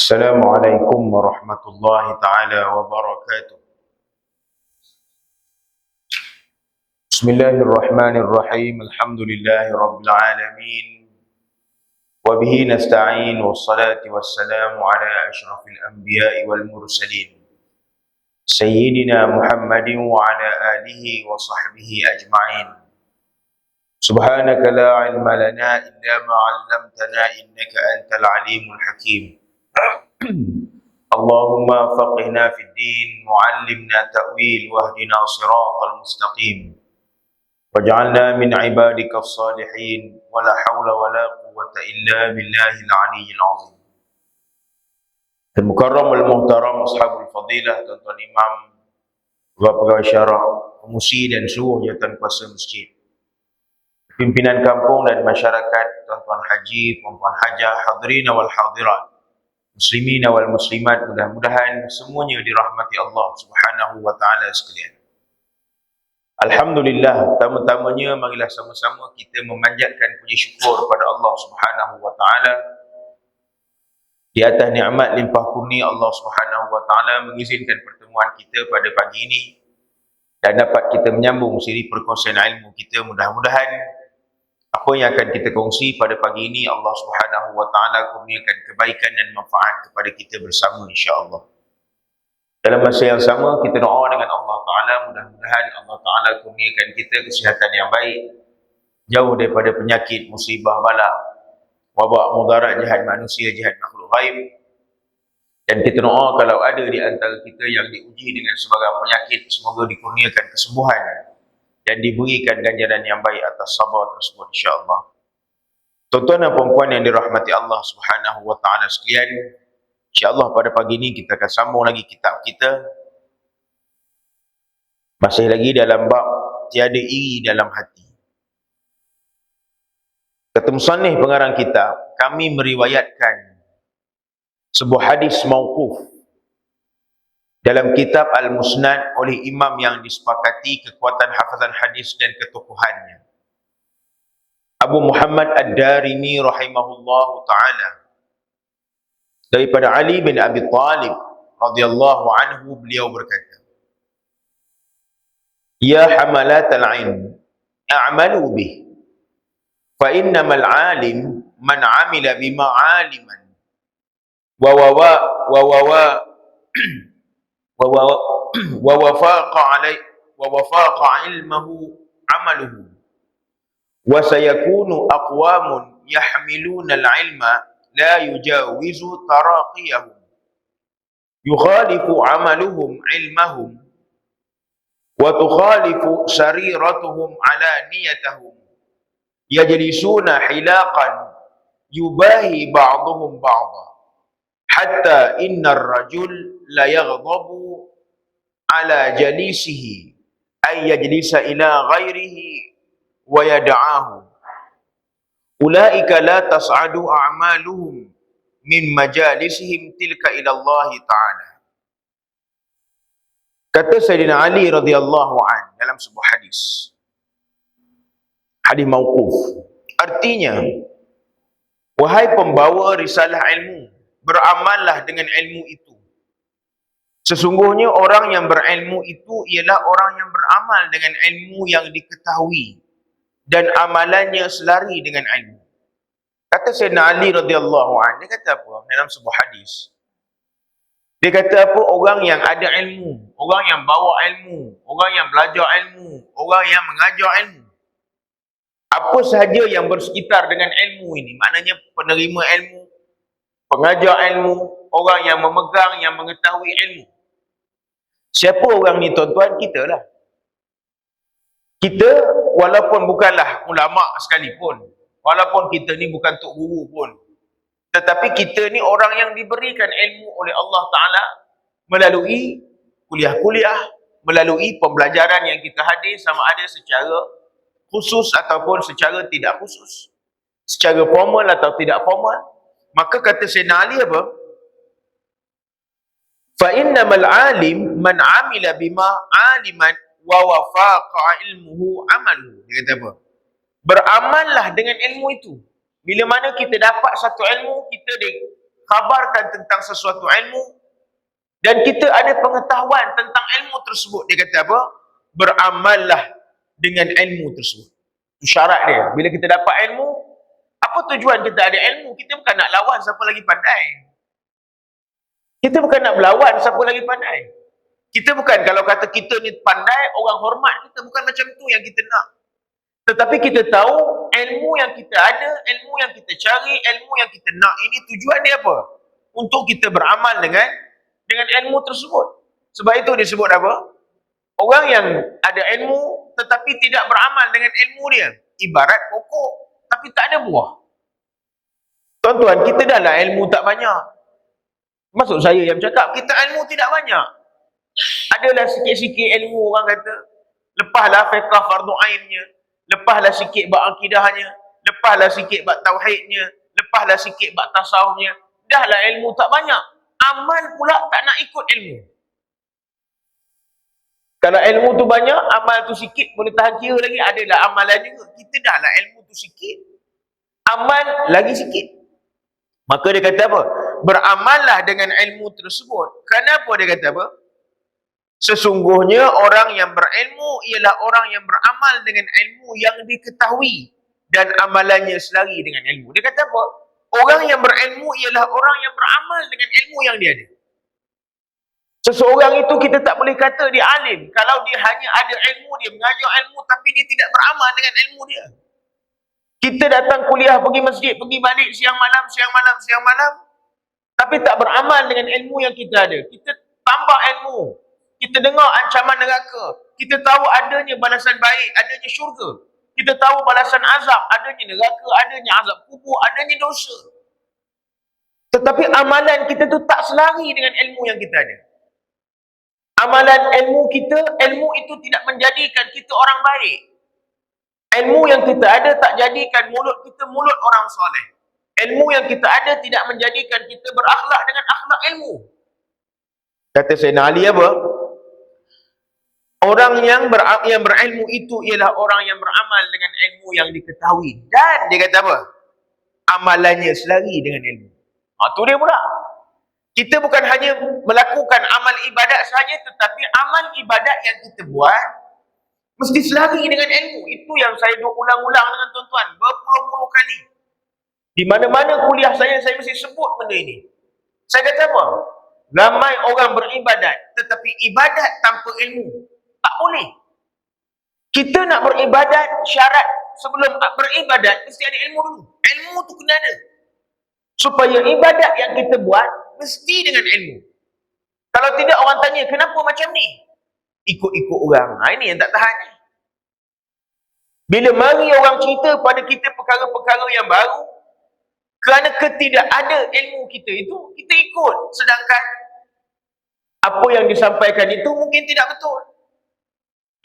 السلام عليكم ورحمة الله تعالى وبركاته. بسم الله الرحمن الرحيم. الحمد لله رب العالمين، وبه نستعين، والصلاة والسلام على أشرف الأنبياء والمرسلين سيدنا محمد وعلى آله وصحبه أجمعين. سبحانك لا علم لنا إلا ما علمتنا إنك أنت العليم الحكيم. اللهم فقهنا في الدين وعلمنا تأويل واهدنا صراط المستقيم واجعلنا من عبادك الصالحين ولا حول ولا قوة إلا بالله العلي العظيم. Al-Mukarram al-Muhtaram Ashabul Fadilah, tuan-tuan imam, pegawai syarah, pengusi dan seluruh jawatan kuasa masjid, pimpinan kampung dan masyarakat, tuan-tuan haji, puan-puan hajah, hadirin wal hadirat, muslimin wal muslimat, mudah-mudahan semuanya dirahmati Allah Subhanahu wa taala sekalian. Alhamdulillah, pertama-tamanya marilah sama-sama kita memanjatkan puji syukur kepada Allah Subhanahu wa taala di atas nikmat limpah kurnia Allah Subhanahu wa taala mengizinkan pertemuan kita pada pagi ini dan dapat kita menyambung siri perkongsian ilmu kita. Mudah-mudahan apa yang akan kita kongsi pada pagi ini Allah Subhanahu wa taala kurniakan kebaikan dan manfaat kepada kita bersama insya-Allah. Dalam masa yang sama kita doa dengan Allah taala, mudah-mudahan Allah taala kurniakan kita kesihatan yang baik, jauh daripada penyakit, musibah, bala, wabak, mudarat, jahat manusia, jahat makhluk ghaib. Dan kita doa kalau ada di antara kita yang diuji dengan sebarang penyakit, semoga dikurniakan kesembuhan dan diberikan ganjaran yang baik atas sabar tersebut insya-Allah. Tuan-tuan dan puan-puan yang dirahmati Allah Subhanahu wa taala sekalian, insya-Allah pada pagi ini kita akan sambung lagi kitab kita. Masih lagi dalam bab tiada iri dalam hati. Kata musannif pengarang kitab, kami meriwayatkan sebuah hadis mauquf dalam kitab Al-Musnad oleh imam yang disepakati kekuatan hafazan hadis dan ketokohannya, Abu Muhammad Ad-Darimi rahimahullahu ta'ala, daripada Ali bin Abi Talib radhiyallahu anhu, beliau berkata, Ya hamalat al-ilm, a'malu bih, fa innamal alim man amila bima aliman wa wafaqa ilmahu amaluhu wa sayakunu aqwamun yahmiluna al-ilma la yujawizu taraqiyahum yukhalifu amaluhum ilmahum wa tukhalifu sariratuhum ala niyatahum yajlisuna hilaqan yubahi ba'duhum ba'da hatta innar rajul la yaghdabu ala jalisihi ay yajlisa ila ghairihi wa yad'ahu ulaika la tas'adu a'maluhum min majalisihim tilka ila Allah ta'ala. Kata Sayyidina Ali radhiyallahu an dalam sebuah hadis mauquf, artinya, wahai pembawa risalah ilmu, beramallah dengan ilmu itu. Sesungguhnya orang yang berilmu itu ialah orang yang beramal dengan ilmu yang diketahui dan amalannya selari dengan ilmu. Kata Sayyidina Ali radhiyallahu anhu, dia kata apa dalam sebuah hadis? Dia kata apa? Orang yang ada ilmu, orang yang bawa ilmu, orang yang belajar ilmu, orang yang mengajar ilmu, apa sahaja yang bersekitar dengan ilmu ini, maknanya penerima ilmu, pengajar ilmu, orang yang memegang, yang mengetahui ilmu. Siapa orang ni tuan-tuan? Kita lah. Kita walaupun bukanlah ulama sekalipun, walaupun kita ni bukan tok guru pun, tetapi kita ni orang yang diberikan ilmu oleh Allah Ta'ala melalui kuliah-kuliah, melalui pembelajaran yang kita hadir, sama ada secara khusus ataupun secara tidak khusus, secara formal atau tidak formal. Maka kata Sayyidina Ali apa? Fa innamal alim man amila bima aliman wa wafaqa ilmuhu amaluhu. Dia kata apa? Beramallah dengan ilmu itu. Bila mana kita dapat satu ilmu, kita dikhabarkan tentang sesuatu ilmu dan kita ada pengetahuan tentang ilmu tersebut, dia kata apa? Beramallah dengan ilmu tersebut. Itu syarat dia. Bila kita dapat ilmu, apa tujuan kita ada ilmu? Kita bukan nak lawan siapa lagi pandai. Kita bukan nak berlawan siapa lagi pandai. Kita bukan, kalau kata kita ni pandai, orang hormat kita, bukan macam tu yang kita nak. Tetapi kita tahu ilmu yang kita ada, ilmu yang kita cari, ilmu yang kita nak, ini tujuan dia apa? Untuk kita beramal dengan ilmu tersebut. Sebab itu disebut apa? Orang yang ada ilmu tetapi tidak beramal dengan ilmu dia, ibarat pokok tapi tak ada buah. Tuan-tuan, kita dah lah ilmu tak banyak. Maksud saya yang cakap, kita ilmu tidak banyak. Adalah sikit-sikit ilmu, orang kata, lepaslah fiqh fardu ainnya, lepaslah sikit bab akidahnya, lepaslah sikit bab tauhidnya, lepaslah sikit bab tasawufnya. Dahlah ilmu tak banyak. Amal pula tak nak ikut ilmu. Kalau ilmu tu banyak, amal tu sikit, boleh tahan kira lagi, adalah amalan juga. Kita dahlah ilmu tu sikit, amal lagi sikit. Maka dia kata apa? Beramallah dengan ilmu tersebut. Kenapa dia kata apa? Sesungguhnya orang yang berilmu ialah orang yang beramal dengan ilmu yang diketahui dan amalannya selari dengan ilmu. Dia kata apa? Orang yang berilmu ialah orang yang beramal dengan ilmu yang dia ada. Seseorang itu kita tak boleh kata dia alim kalau dia hanya ada ilmu, dia mengajar ilmu tapi dia tidak beramal dengan ilmu dia. Kita datang kuliah, pergi masjid, pergi balik siang malam, tapi tak beramal dengan ilmu yang kita ada. Kita tambah ilmu, kita dengar ancaman neraka, kita tahu adanya balasan baik, adanya syurga, kita tahu balasan azab, adanya neraka, adanya azab kubur, adanya dosa. Tetapi amalan kita tu tak selari dengan ilmu yang kita ada. Amalan ilmu kita, ilmu itu tidak menjadikan kita orang baik. Ilmu yang kita ada tak jadikan mulut kita mulut orang soleh. Ilmu yang kita ada tidak menjadikan kita berakhlak dengan akhlak ilmu. Kata Sayyidina Ali apa? Orang yang berilmu itu ialah orang yang beramal dengan ilmu yang diketahui. Dan dia kata apa? Amalannya selari dengan ilmu. Tu dia pula. Kita bukan hanya melakukan amal ibadat saja, tetapi amal ibadat yang kita buat mesti selari dengan ilmu. Itu yang saya ulang-ulang dengan tuan-tuan berpuluh-puluh kali. Di mana-mana kuliah saya mesti sebut benda ini. Saya kata apa? Ramai orang beribadat, tetapi ibadat tanpa ilmu tak boleh. Kita nak beribadat, syarat sebelum beribadat mesti ada ilmu dulu. Ilmu tu kena ada. Supaya ibadat yang kita buat mesti dengan ilmu. Kalau tidak, orang tanya, kenapa macam ni? Ikut-ikut orang. Ini yang tak tahan ni. Bila mari orang cerita pada kita perkara-perkara yang baru, kerana ketidak ada ilmu kita itu, kita ikut. Sedangkan apa yang disampaikan itu mungkin tidak betul.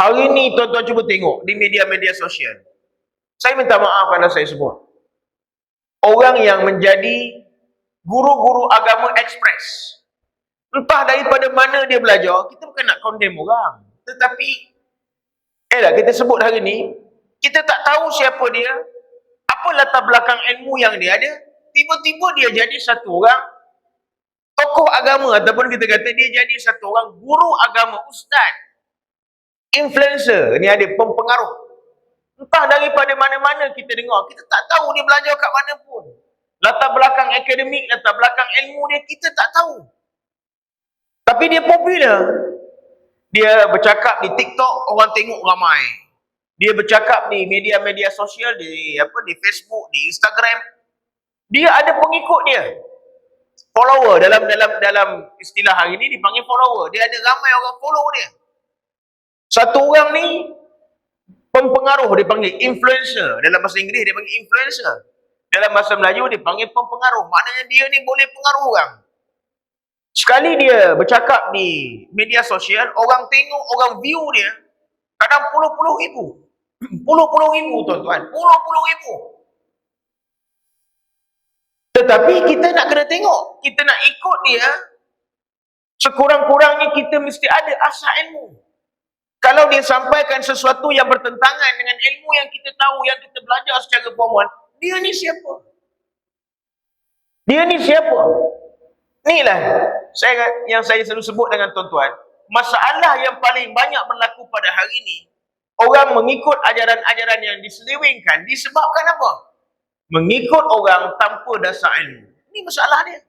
Hari ini tuan-tuan cuba tengok di media-media sosial. Saya minta maaf kalau saya sebut. Orang yang menjadi guru-guru agama ekspres. Entah daripada mana dia belajar, kita bukan nak condemn orang. Tetapi, kita sebut hari ni, kita tak tahu siapa dia, apa latar belakang ilmu yang dia ada, tiba-tiba dia jadi satu orang tokoh agama, ataupun kita kata dia jadi satu orang guru agama, ustaz, influencer, ni ada pempengaruh. Entah daripada mana-mana kita dengar, kita tak tahu dia belajar kat mana pun. Latar belakang akademik, latar belakang ilmu dia, kita tak tahu. Tapi dia popular. Dia bercakap di TikTok, orang tengok ramai. Dia bercakap di media-media sosial, di Facebook, di Instagram. Dia ada pengikut dia. Follower, dalam istilah hari ni dipanggil follower. Dia ada ramai orang follow dia. Satu orang ni pempengaruh, dia panggil influencer. Dalam bahasa Inggeris dia panggil influencer. Dalam bahasa Melayu dia panggil pempengaruh. Maknanya dia ni boleh pengaruh orang. Sekali dia bercakap di media sosial, orang tengok, orang view dia, kadang puluh-puluh ribu. Puluh-puluh ribu tuan-tuan. Puluh-puluh ribu. Tetapi kita nak kena tengok. Kita nak ikut dia. Sekurang-kurangnya kita mesti ada asas ilmu. Kalau dia sampaikan sesuatu yang bertentangan dengan ilmu yang kita tahu, yang kita belajar secara formal, dia ni siapa? Dia ni siapa? Inilah yang saya selalu sebut dengan tuan-tuan, masalah yang paling banyak berlaku pada hari ini, orang mengikut ajaran-ajaran yang diselewengkan disebabkan apa? Mengikut orang tanpa dasar ilmu. Ini masalah dia.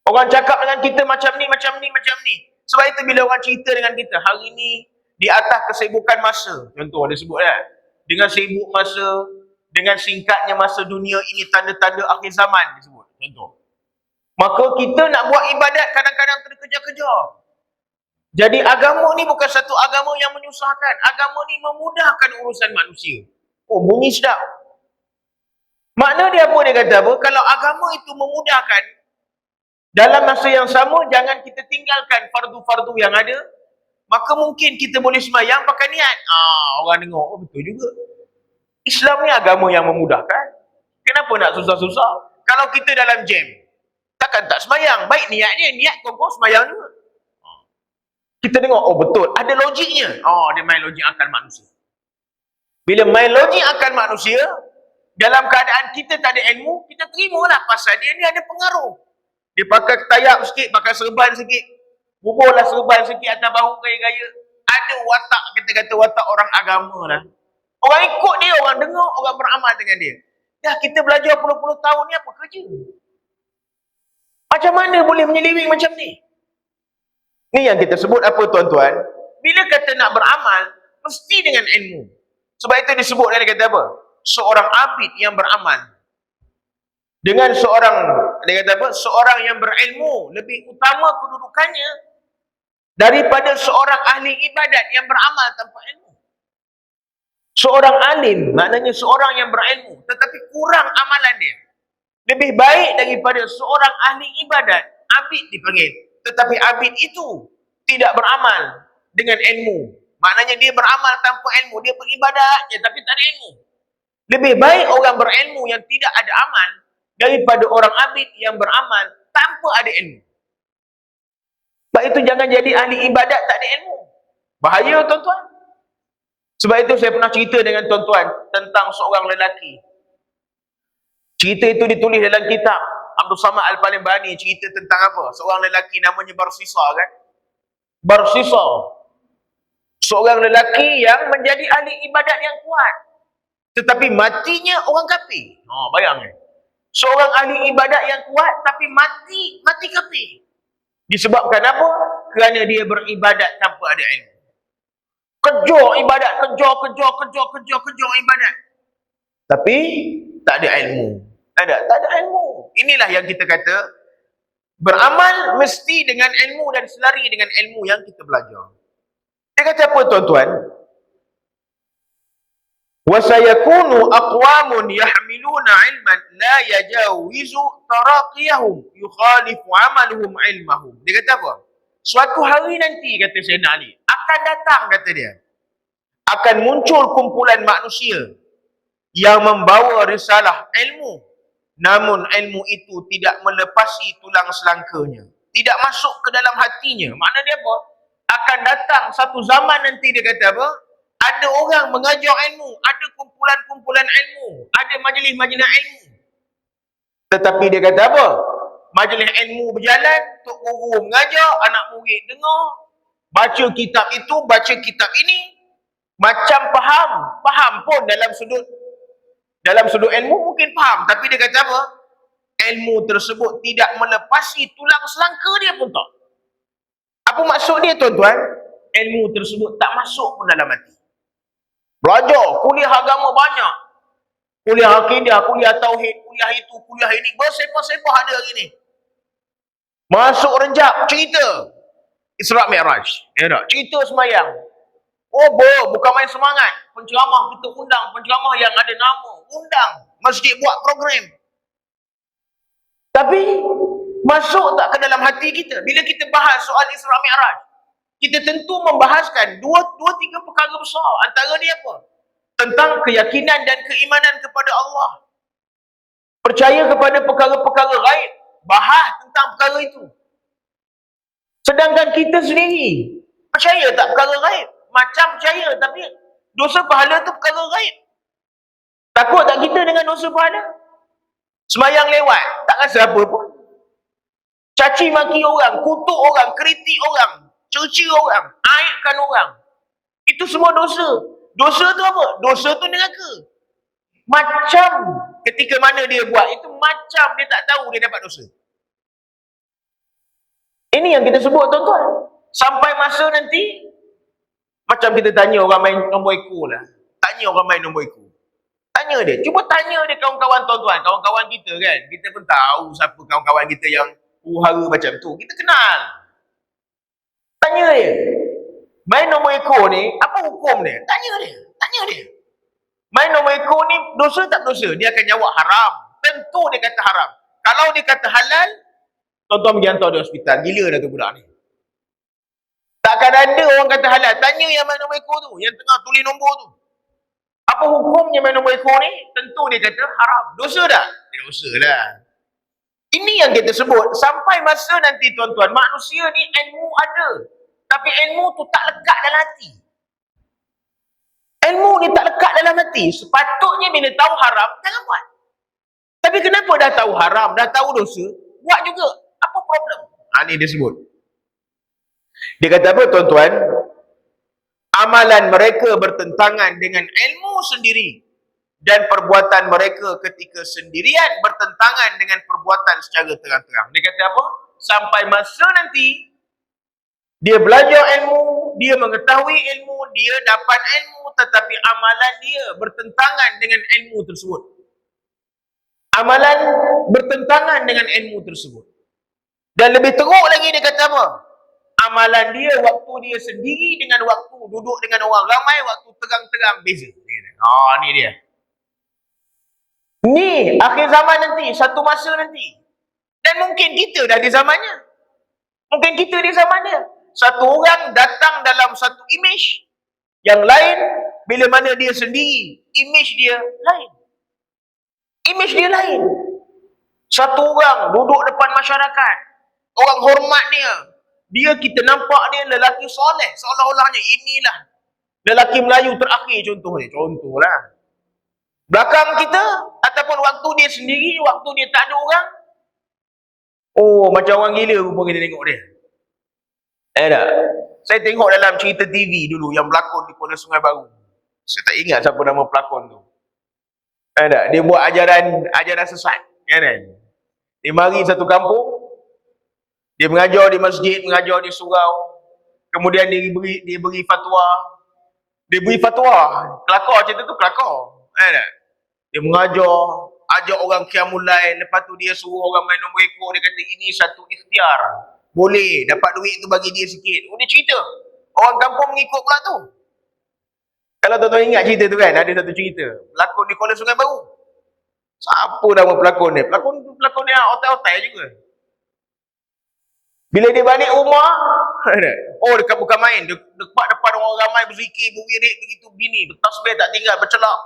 Orang cakap dengan kita macam ni, macam ni, macam ni. Sebab itu bila orang cerita dengan kita, hari ni di atas kesibukan masa, contoh dia sebut kan, dengan sibuk masa, dengan singkatnya masa dunia ini, tanda-tanda akhir zaman disebut, contoh. Maka kita nak buat ibadat kadang-kadang terkejar-kejar. Jadi agama ni bukan satu agama yang menyusahkan. Agama ni memudahkan urusan manusia. Oh, bunyi sedap. Makna dia apa? Dia kata apa? Kalau agama itu memudahkan, dalam masa yang sama jangan kita tinggalkan fardu-fardu yang ada, maka mungkin kita boleh sembahyang pakai niat. Orang dengar, oh betul juga. Islam ni agama yang memudahkan. Kenapa nak susah-susah? Kalau kita dalam jam, takkan tak sembahyang. Baik niat dia, niat kau sembahyang juga. Kita dengar, oh betul, ada logiknya. Dia main logik akal manusia. Bila main logik akal manusia, dalam keadaan kita tak ada ilmu, kita terimalah pasal dia ni ada pengaruh. Dia pakai ketayap sikit, pakai serban sikit, buburlah serban sikit atas bahu gaya-gaya. Ada watak, kita kata watak orang agama lah. Orang ikut dia, orang dengar, orang beramal dengan dia. Dah kita belajar puluh-puluh tahun ni apa kerja? Macam mana boleh menyeleweng macam ni? Ni yang kita sebut apa tuan-tuan? Bila kata nak beramal, mesti dengan ilmu. Sebab itu disebut, dia kata apa? Seorang abid yang beramal. Dengan seorang, dia kata apa? Seorang yang berilmu lebih utama kedudukannya daripada seorang ahli ibadat yang beramal tanpa ilmu. Seorang alim, maknanya seorang yang berilmu, tetapi kurang amalan dia, lebih baik daripada seorang ahli ibadat, abid dipanggil. Tetapi abid itu tidak beramal dengan ilmu. Maknanya dia beramal tanpa ilmu. Dia beribadat je tapi tak ada ilmu. Lebih baik orang berilmu yang tidak ada amal daripada orang abid yang beramal tanpa ada ilmu. Sebab itu jangan jadi ahli ibadat tak ada ilmu. Bahaya tuan-tuan. Sebab itu saya pernah cerita dengan tuan-tuan tentang seorang lelaki. Cerita itu ditulis dalam kitab Abdul Samad Al-Palembani, cerita tentang apa? Seorang lelaki namanya Barsisa kan? Barsisa. Seorang lelaki yang menjadi ahli ibadat yang kuat. Tetapi matinya orang kafir. Bayangkan. Seorang ahli ibadat yang kuat tapi mati kafir. Disebabkan apa? Kerana dia beribadat tanpa ada ilmu. Kejar ibadat, kejar ibadat. Tapi tak ada ilmu. Tak ada ilmu. Inilah yang kita kata beramal mesti dengan ilmu dan selari dengan ilmu yang kita belajar. Dia kata apa tuan-tuan? وَسَيَكُونُ أَقْوَامٌ يَحْمِلُونَ عِلْمًا لَا يَجَاوِزُ تَرَاقِيَهُمْ يُخَالِفُ عَمَلُهُمْ عِلْمَهُمْ. Dia kata apa? Suatu hari nanti, kata Sayyidina Ali, akan datang, kata dia, akan muncul kumpulan manusia yang membawa risalah ilmu, namun ilmu itu tidak melepasi tulang selangkanya, tidak masuk ke dalam hatinya. Makna dia apa? Akan datang satu zaman nanti, dia kata apa? Ada orang mengajar ilmu, ada kumpulan-kumpulan ilmu, ada majlis-majlis ilmu. Tetapi dia kata apa? Majlis ilmu berjalan, tok guru mengajar, anak murid dengar, baca kitab itu, baca kitab ini, macam faham pun dalam sudut ilmu mungkin faham, tapi dia kata apa? Ilmu tersebut tidak melepasi tulang selangka dia pun tak. Apa maksud dia tuan-tuan? Ilmu tersebut tak masuk pun dalam hati. Belajar, kuliah agama banyak. Kuliah akidah, kuliah tauhid, kuliah itu, kuliah ini. Bersepah-sepah ada hari ni. Masuk renjap, cerita. Isra' Mi'raj. Ya tak? Cerita semayang. Bukan main semangat. Penceramah kita undang, penceramah yang ada nama. Undang. Masjid buat program. Tapi, masuk tak ke dalam hati kita? Bila kita bahas soal Isra' Mi'raj, kita tentu membahaskan dua tiga perkara besar. Antara dia apa? Tentang keyakinan dan keimanan kepada Allah. Percaya kepada perkara-perkara gaib. Bahas tentang perkara itu. Sedangkan kita sendiri percaya tak perkara gaib? Macam percaya, tapi dosa pahala tu perkara gaib. Takut tak kita dengan dosa pahala? Semayang lewat, tak rasa apa pun. caci maki orang, kutuk orang, kritik orang, cerca orang, aibkan orang. Itu semua dosa. Dosa tu apa? Dosa tu neraka. Macam ketika mana dia buat itu, macam dia tak tahu dia dapat dosa. Ini yang kita sebut tuan-tuan. Sampai masa nanti, macam kita tanya orang main nombor ekor lah. Tanya orang main nombor ekor. Tanya dia. Cuba tanya dia kawan-kawan tuan-tuan. Kawan-kawan kita kan. Kita pun tahu siapa kawan-kawan kita yang uhara macam tu. Kita kenal. Tanya dia. Main nombor ekor ni, apa hukum dia? Tanya dia. Tanya dia. Main nombor ekor ni dosa tak dosa? Dia akan jawab haram. Tentu dia kata haram. Kalau dia kata halal, tuan-tuan pergi hantar di hospital. Gila dah tu budak ni. Takkan ada orang kata halal. Tanya yang main nombor ekor tu. Yang tengah tulis nombor tu. Apa hukumnya main nombor ekor ni? Tentu dia kata haram. Dosa tak? Dosa lah. Ini yang kita sebut. Sampai masa nanti tuan-tuan, manusia ni ilmu ada. Tapi ilmu tu tak lekat dalam hati. Ilmu ni tak lekat dalam hati. Sepatutnya bila tahu haram, jangan buat. Tapi kenapa dah tahu haram, dah tahu dosa, buat juga. Apa problem? Ni dia sebut. Dia kata apa tuan-tuan? Amalan mereka bertentangan dengan ilmu sendiri. Dan perbuatan mereka ketika sendirian bertentangan dengan perbuatan secara terang-terang. Dia kata apa? Sampai masa nanti, dia belajar ilmu, dia mengetahui ilmu, dia dapat ilmu, tetapi amalan dia bertentangan dengan ilmu tersebut. Amalan bertentangan dengan ilmu tersebut. Dan lebih teruk lagi dia kata apa? Amalan dia waktu dia sendiri dengan waktu duduk dengan orang ramai, waktu terang-terang beza. Ni dia. Ni akhir zaman nanti, satu masa nanti. Dan mungkin kita dah di zamannya. Mungkin kita di zaman dia. Satu orang datang dalam satu image, yang lain bila mana dia sendiri, image dia lain. Image dia lain. Satu orang duduk depan masyarakat, orang hormat dia. Dia kita nampak dia lelaki soleh, seolah-olahnya inilah lelaki Melayu terakhir contohnya. Contohlah. Belakang kita ataupun waktu dia sendiri, waktu dia tak ada orang, macam orang gila rupa kita tengok dia. Tak? Saya tengok dalam cerita TV dulu yang berlakon di Kuala Sungai Baru. Saya tak ingat siapa nama pelakon tu. Tak? Dia buat ajaran sesat, kan? Dia mari satu kampung, dia mengajar di masjid, mengajar di surau. Kemudian dia beri fatwa. Dia beri fatwa. Kelakar cerita tu kelakar. Tak? Dia mengajar, ajak orang qiyamul lail, lepas tu dia suruh orang main nombor ekor, dia kata ini satu ikhtiar. Boleh, dapat duit tu bagi dia sikit. Dia cerita. Orang kampung mengikut pula tu. Kalau tuan-tuan ingat cerita tu kan, ada satu cerita. Pelakon di Kuala Sungai Baru. Siapa nama pelakon dia? Pelakon dia otai-otai juga. Bila dia balik rumah, dekat bukan main. Depan orang ramai berzikir, berwirid, begitu begini. Bertasbih tak tinggal, bercelak.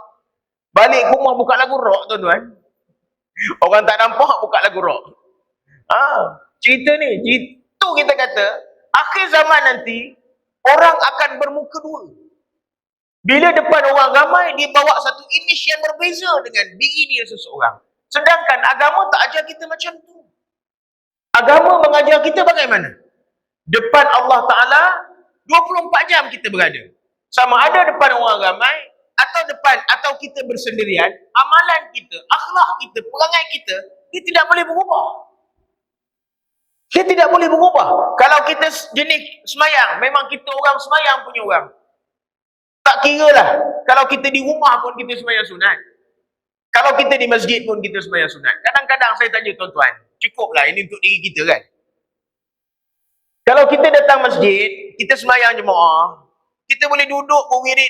Balik rumah buka lagu rock tuan-tuan. Orang tak nampak buka lagu rock. Cerita ni, itu kita kata, akhir zaman nanti, orang akan bermuka dua. Bila depan orang ramai, dia bawa satu image yang berbeza dengan diri dia seseorang. Sedangkan agama tak ajar kita macam tu. Agama mengajar kita bagaimana? Depan Allah Ta'ala, 24 jam kita berada. Sama ada depan orang ramai, atau kita bersendirian, amalan kita, akhlak kita, perangai kita, dia tidak boleh berubah. Dia tidak boleh berubah. Kalau kita jenis semayang, memang kita orang semayang punya orang. Tak kira lah. Kalau kita di rumah pun kita semayang sunat. Kalau kita di masjid pun kita semayang sunat. Kadang-kadang saya tanya tuan-tuan, cukuplah ini untuk diri kita kan. Kalau kita datang masjid, kita semayang jemaah, kita boleh duduk berwirid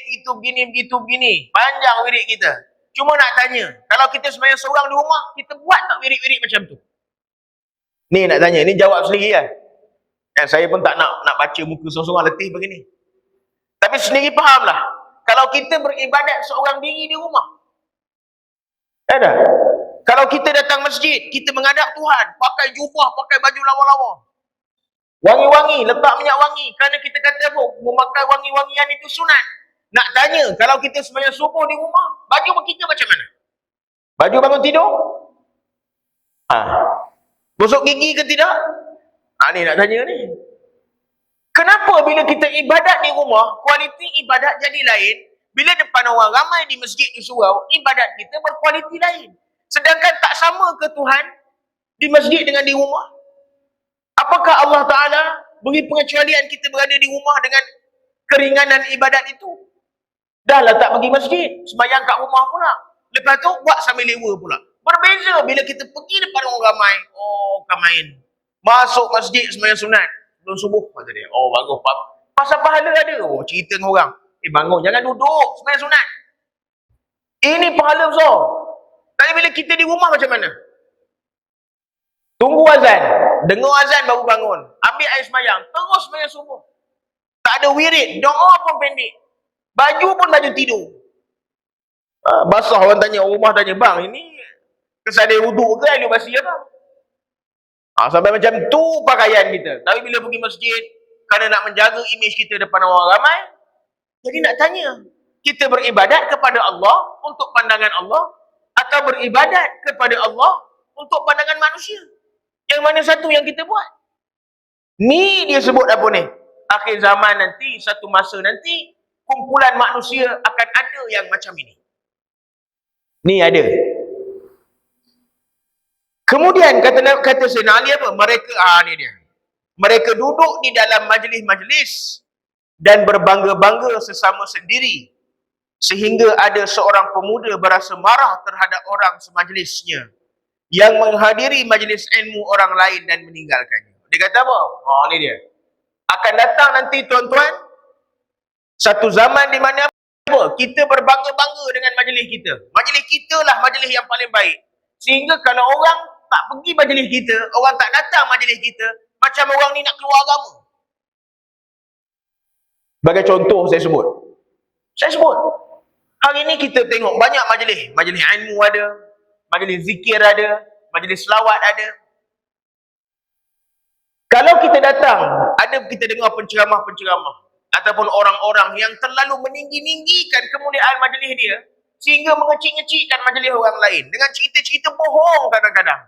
begitu begini. Panjang wirid kita. Cuma nak tanya, kalau kita semayang seorang di rumah, kita buat tak wirid-wirid macam tu? Ni nak tanya, ni jawab sendiri kan. Saya pun tak nak baca muka seorang letih begini. Tapi sendiri fahamlah. Kalau kita beribadat seorang diri di rumah. Ada? Kalau kita datang masjid, kita menghadap Tuhan, pakai jubah, pakai baju lawa-lawa. Wangi-wangi, letak minyak wangi. Kerana kita kata apa? Memakai wangi-wangian itu sunat. Nak tanya, kalau kita sembahyang subuh di rumah, baju kita macam mana? Baju bangun tidur? Gosok gigi ke tidak? Ni nak tanya ni. Kenapa bila kita ibadat di rumah, kualiti ibadat jadi lain, bila depan orang ramai di masjid, di surau, ibadat kita berkualiti lain. Sedangkan tak sama ke Tuhan di masjid dengan di rumah? Apakah Allah Ta'ala beri pengecualian kita berada di rumah dengan keringanan ibadat itu? Dah lah tak pergi masjid, sembahyang kat rumah pula. Lepas tu buat sambil lewa pula. Berbeza bila kita pergi depan orang ramai. Oh, kan main. Masuk masjid sembahyang sunat. Belum subuh, kata dia. Oh, bagus. Pasal pahala ada. Oh, cerita dengan orang. Bangun, jangan duduk sembahyang sunat. Ini pahala besar. Tapi bila kita di rumah macam mana? Tunggu azan. Dengar azan baru bangun. Ambil air sembahyang. Terus sembahyang subuh. Tak ada wirid. Doa pun pendek. Baju pun baju tidur. Basah orang tanya, rumah tanya, bang, ini kesadai wuduk ke air basi apa? Sampai macam tu pakaian kita. Tapi bila pergi masjid, kerana nak menjaga imej kita depan orang ramai, jadi nak tanya, kita beribadat kepada Allah untuk pandangan Allah atau beribadat kepada Allah untuk pandangan manusia? Yang mana satu yang kita buat? Ni dia sebut apa ni? Akhir zaman nanti, satu masa nanti, kumpulan manusia akan ada yang macam ini. Ni ada. Kemudian kata Sayyidina Ali apa? Ni dia. Mereka duduk di dalam majlis-majlis dan berbangga-bangga sesama sendiri, sehingga ada seorang pemuda berasa marah terhadap orang semajlisnya yang menghadiri majlis ilmu orang lain dan meninggalkannya. Dia kata apa? Ni dia. Akan datang nanti tuan-tuan, satu zaman di mana apa? Kita berbangga-bangga dengan majlis kita. Majlis kita lah majlis yang paling baik. Sehingga kalau orang tak pergi majlis kita, orang tak datang majlis kita, macam orang ni nak keluar agama. Sebagai contoh saya sebut. Hari ni kita tengok banyak majlis. Majlis ilmu ada, majlis zikir ada, majlis selawat ada. Kalau kita datang, ada kita dengar penceramah-penceramah ataupun orang-orang yang terlalu meninggi-ninggikan kemuliaan majlis dia sehingga mengecik-ngecikkan majlis orang lain dengan cerita-cerita bohong kadang-kadang.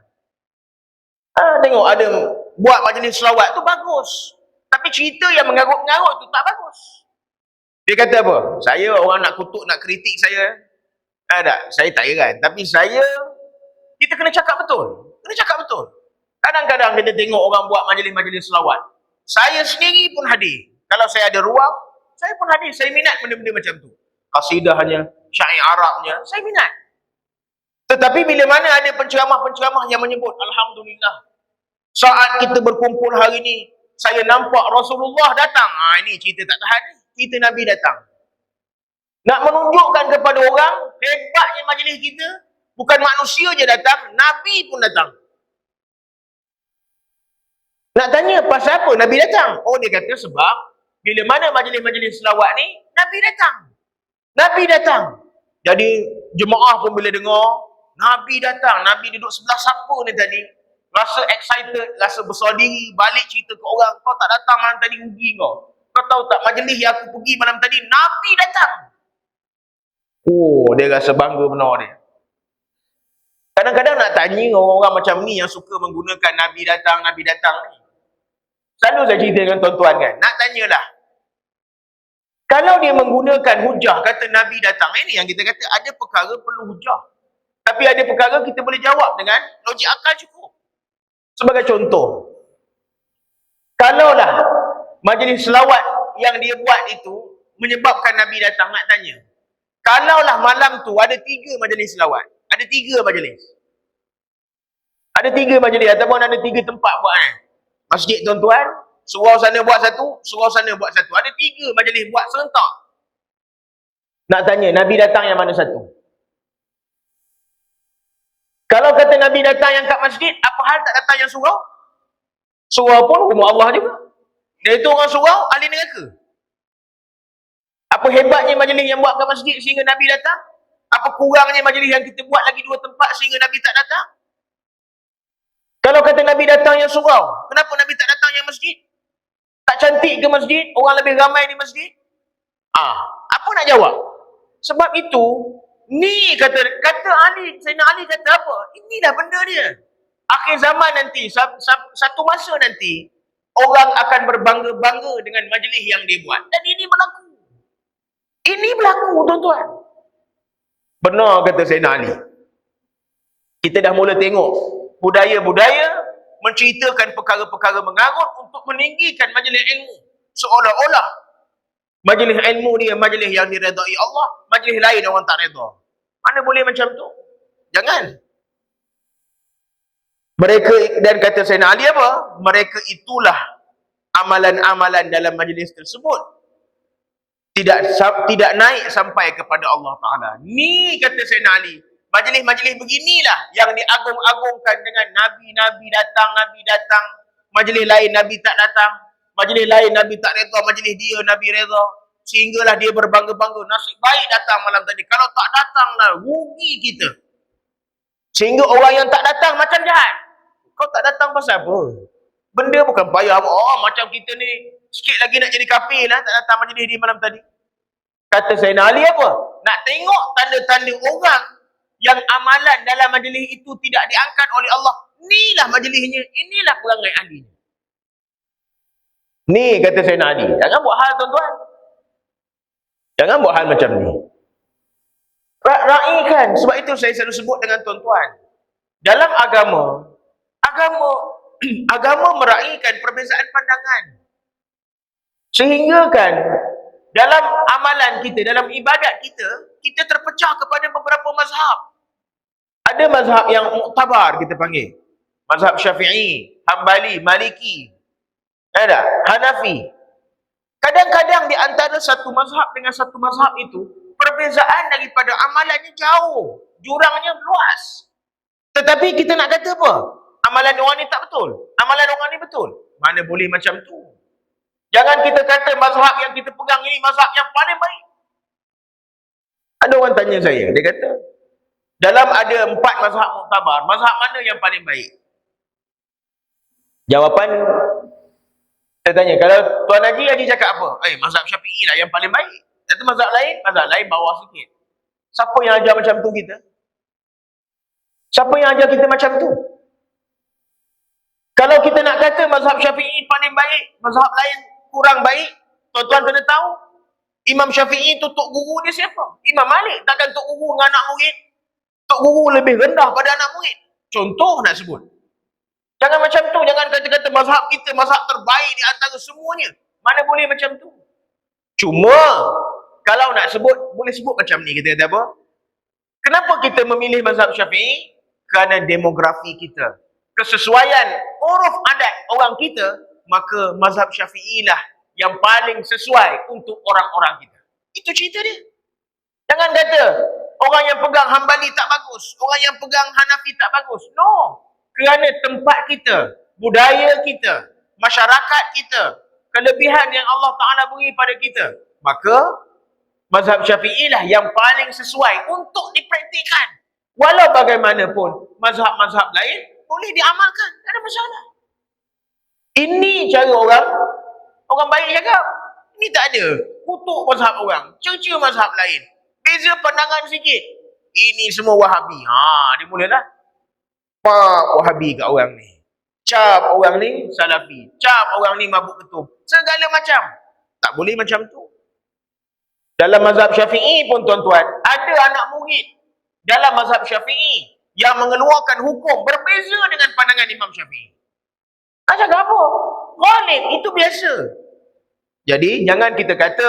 Tengok ada buat majlis selawat tu bagus, tapi cerita yang mengarut-ngarut tu tak bagus. Dia kata apa? Saya orang nak kutuk, nak kritik saya. Saya tak heran. Tapi kita kena cakap betul. Kadang-kadang kita tengok orang buat majlis-majlis selawat. Saya sendiri pun hadir. Kalau saya ada ruang, saya pun hadir. Saya minat benda-benda macam tu. Kasidahnya, syair Arabnya, saya minat. Tetapi bila mana ada penceramah-penceramah yang menyebut, Alhamdulillah, saat kita berkumpul hari ini, saya nampak Rasulullah datang. Ini cerita tak tahan. Cerita Nabi datang. Nak menunjukkan kepada orang, hebatnya majlis kita, bukan manusia je datang, Nabi pun datang. Nak tanya, pasal apa Nabi datang? Dia kata sebab, bila mana majlis-majlis selawat ni, Nabi datang. Jadi, jemaah pun bila dengar, Nabi datang, Nabi duduk sebelah siapa ni tadi? Rasa excited, rasa besar diri, balik cerita ke orang, kau tak datang malam tadi, rugi kau. Kau tahu tak majlis yang aku pergi malam tadi, Nabi datang. Dia rasa bangga benar dia. Kadang-kadang nak tanya orang-orang macam ni yang suka menggunakan Nabi datang ni. Selalu saya cerita dengan tuan-tuan kan, nak tanyalah. Kalau dia menggunakan hujah, kata Nabi datang, ini yang kita kata ada perkara perlu hujah. Tapi ada perkara kita boleh jawab dengan logik akal cukup. Sebagai contoh, kalaulah majlis selawat yang dia buat itu menyebabkan Nabi datang, nak tanya. Kalaulah malam tu ada 3 majlis selawat. Ada 3 majlis. Ada 3 majlis ataupun ada 3 tempat buat masjid tuan-tuan. Surau sana buat satu, surau sana buat satu. Ada 3 majlis buat serentak. Nak tanya, Nabi datang yang mana satu? Kalau kata Nabi datang yang kat masjid, apa hal tak datang yang surau? Surau pun rumah Allah juga. Dia itu orang surau, ahli neraka. Apa hebatnya majlis yang buat kat masjid sehingga Nabi datang? Apa kurangnya majlis yang kita buat lagi 2 tempat sehingga Nabi tak datang? Kalau kata Nabi datang yang surau, kenapa Nabi tak datang yang masjid? Tak cantik ke masjid? Orang lebih ramai di masjid? Apa nak jawab? Sebab itu, ni kata Ali, Sayyidina Ali kata apa? Inilah benda dia. Akhir zaman nanti, satu masa nanti, orang akan berbangga-bangga dengan majlis yang dia buat. Dan ini berlaku. Ini berlaku, tuan-tuan. Benar kata Sayyidina Ali. Kita dah mula tengok budaya-budaya menceritakan perkara-perkara mengarut untuk meninggikan majlis ilmu. Seolah-olah majlis ilmu dia majlis yang diredai Allah, majlis lain orang tak redha. Mana boleh macam tu? Jangan. Mereka, dan kata Sayyidina Ali apa? Mereka itulah amalan-amalan dalam majlis tersebut tidak naik sampai kepada Allah Ta'ala. Ni kata Sayyidina Ali, majlis-majlis beginilah yang diagung-agungkan dengan Nabi datang, majlis lain Nabi tak datang, majlis lain Nabi tak redha, majlis dia Nabi redha, sehinggalah dia berbangga-bangga, nasib baik datang malam tadi, kalau tak datanglah rugi kita. Sehingga orang yang tak datang macam jahat. Kau tak datang pasal apa? Benda bukan payah. Oh, macam kita ni sikit lagi nak jadi kafir lah, tak datang majlis di malam tadi. Kata Sayyidina Ali apa? Nak tengok tanda-tanda orang yang amalan dalam majlis itu tidak diangkat oleh Allah. Inilah majlisnya, inilah perangai ahlinya. Ni kata Sayyidina Ali. Jangan buat hal, tuan-tuan. Jangan buat hal macam ni. Raikan. Sebab itu saya selalu sebut dengan tuan-tuan. Dalam agama meraihkan perbezaan pandangan. Sehingga kan dalam amalan kita, dalam ibadat kita, kita terpecah kepada beberapa mazhab. Ada mazhab yang muktabar kita panggil. Mazhab Syafi'i, Hambali, Maliki, ada Hanafi. Kadang-kadang di antara satu mazhab dengan satu mazhab itu, perbezaan daripada amalannya jauh, jurangnya luas. Tetapi kita nak kata apa? Amalan orang ni tak betul. Amalan orang ni betul. Mana boleh macam tu? Jangan kita kata mazhab yang kita pegang ini mazhab yang paling baik. Ada orang tanya saya, dia kata, dalam ada 4 mazhab muktabar, mazhab mana yang paling baik? Jawapan, saya tanya, kalau Tuan Haji cakap apa? Mazhab Syafi'i lah yang paling baik. Kata mazhab lain bawah sikit. Siapa yang ajar macam tu kita? Siapa yang ajar kita macam tu? Kalau kita nak kata mazhab Syafi'i paling baik, mazhab lain kurang baik, tuan-tuan kena tahu, Imam Syafi'i tu tok guru dia siapa? Imam Malik. Takkan tok guru dengan anak murid? Tok guru lebih rendah pada anak murid. Contoh nak sebut. Jangan macam tu. Jangan kata-kata mazhab kita, mazhab terbaik di antara semuanya. Mana boleh macam tu? Cuma, kalau nak sebut, boleh sebut macam ni. Kita kata apa? Kenapa kita memilih mazhab Syafi'i? Kerana demografi kita. Kesesuaian uruf adat orang kita, maka mazhab Syafi'i lah yang paling sesuai untuk orang-orang kita. Itu cerita dia. Jangan kata orang yang pegang Hambali tak bagus, orang yang pegang Hanafi tak bagus. No. Kerana tempat kita, budaya kita, masyarakat kita, kelebihan yang Allah Ta'ala beri pada kita, maka mazhab Syafi'i lah yang paling sesuai untuk dipraktikkan. Walau bagaimanapun, mazhab-mazhab lain boleh diamalkan, tak ada masalah. Ini cara orang baik cakap. Ini tak ada. Kutuk mazhab orang, cerca mazhab lain. Beza pandangan sikit. Ini semua Wahabi. Dia mulalah. Pak Wahabi kat orang ni. Cap orang ni Salafi. Cap orang ni mabuk ketum. Segala macam. Tak boleh macam tu. Dalam mazhab Syafi'i pun tuan-tuan, ada anak murid dalam mazhab Syafi'i yang mengeluarkan hukum berbeza dengan pandangan Imam Syafi'i. Cakap apa? Ghalib, itu biasa. Jadi, jangan kita kata,